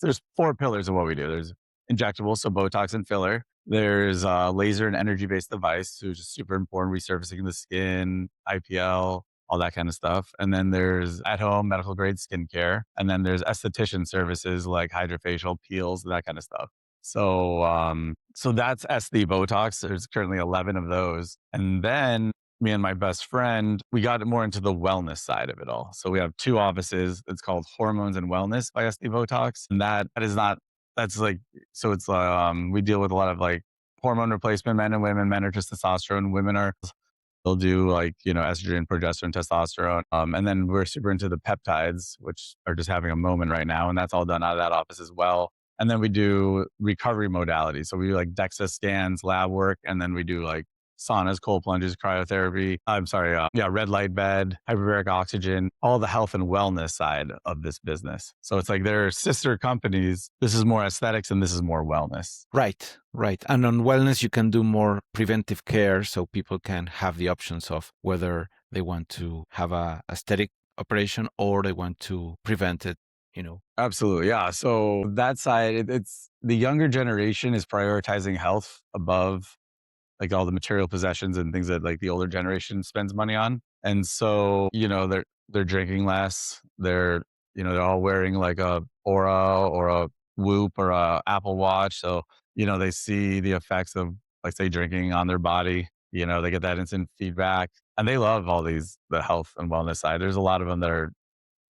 there's four pillars of what we do. There's injectable, so Botox and filler. There's laser and energy-based device, which is super important, resurfacing the skin, IPL, all that kind of stuff. And then there's at-home medical grade skincare. And then there's esthetician services like hydrofacial peels, that kind of stuff. So that's SD Botox. There's currently 11 of those. And then me and my best friend, we got more into the wellness side of it all. So we have two offices. It's called Hormones and Wellness by SD Botox. And that is not, that's like, so it's, we deal with a lot of like hormone replacement, men and women. Men are just testosterone. Women are, they'll do like, estrogen, progesterone, testosterone. And then we're super into the peptides, which are just having a moment right now. And that's all done out of that office as well. And then we do recovery modalities. So we do like DEXA scans, lab work, and then we do like saunas, cold plunges, cryotherapy. Red light bed, hyperbaric oxygen, all the health and wellness side of this business. So it's like they're sister companies. This is more aesthetics and this is more wellness. Right, right. And on wellness, you can do more preventive care so people can have the options of whether they want to have a aesthetic operation or they want to prevent it. Absolutely. Yeah. So that side, it's the younger generation is prioritizing health above like all the material possessions and things that like the older generation spends money on. And so, they're drinking less. They're all wearing like a Aura or a Whoop or a Apple Watch. So, they see the effects of like say drinking on their body. They get that instant feedback and they love all the health and wellness side. There's a lot of them that are,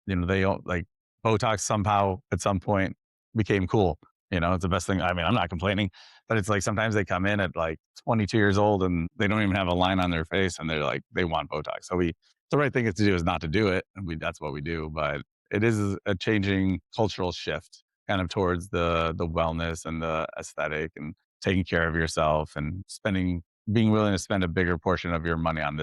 they don't like Botox somehow at some point became cool. It's the best thing. I mean, I'm not complaining, but it's like sometimes they come in at like 22 years old and they don't even have a line on their face and they're like, they want Botox. So the right thing to do is not to do it. And that's what we do. But it is a changing cultural shift kind of towards the wellness and the aesthetic and taking care of yourself and being willing to spend a bigger portion of your money on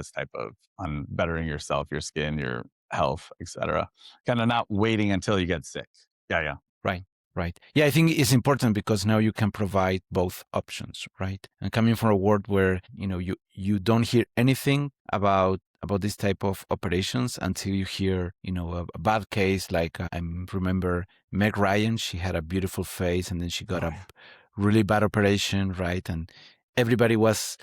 on bettering yourself, your skin, your health, etc. Kind of not waiting until you get sick. Yeah. Right. Right. Yeah, I think it's important because now you can provide both options, right? And coming from a world where, you don't hear anything about this type of operations until you hear, a bad case. Like I remember Meg Ryan, she had a beautiful face and then she got a really bad operation, right? And everybody was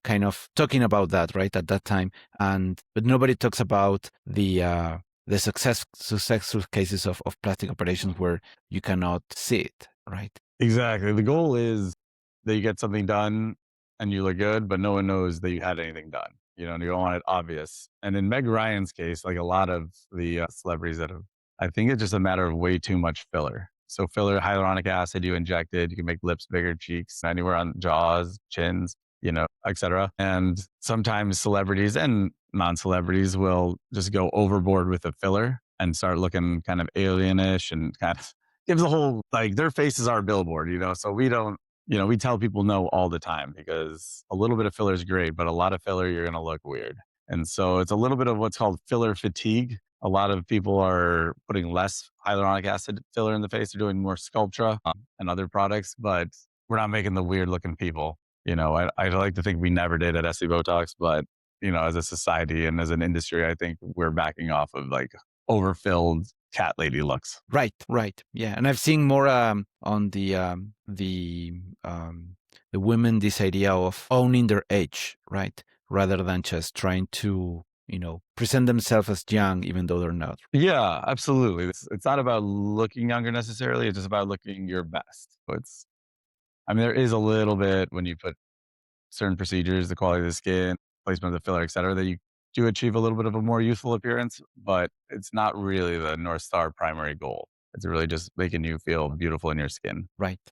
kind of talking about that, right, at that time. But nobody talks about the successful cases of plastic operations where you cannot see it, right? Exactly. The goal is that you get something done and you look good, but no one knows that you had anything done. You don't want it obvious. And in Meg Ryan's case, like a lot of the celebrities I think it's just a matter of way too much filler. So filler, hyaluronic acid, you injected, you can make lips bigger, cheeks, anywhere on jaws, chins, etc. And sometimes celebrities and non-celebrities will just go overboard with the filler and start looking kind of alienish and kind of gives a whole, like their face is our billboard, so we don't, we tell people no all the time because a little bit of filler is great, but a lot of filler, you're going to look weird. And so it's a little bit of what's called filler fatigue. A lot of people are putting less hyaluronic acid filler in the face. They're doing more Sculptra and other products, but we're not making the weird looking people. I like to think we never did at SC Botox, but, as a society and as an industry, I think we're backing off of like overfilled cat lady looks. Right, right. Yeah. And I've seen more on the women, this idea of owning their age, right? Rather than just trying to, present themselves as young, even though they're not. Yeah, absolutely. It's not about looking younger necessarily. It's just about looking your best. There is a little bit when you put certain procedures, the quality of the skin, placement of the filler, et cetera, that you do achieve a little bit of a more youthful appearance, but it's not really the North Star primary goal. It's really just making you feel beautiful in your skin. Right,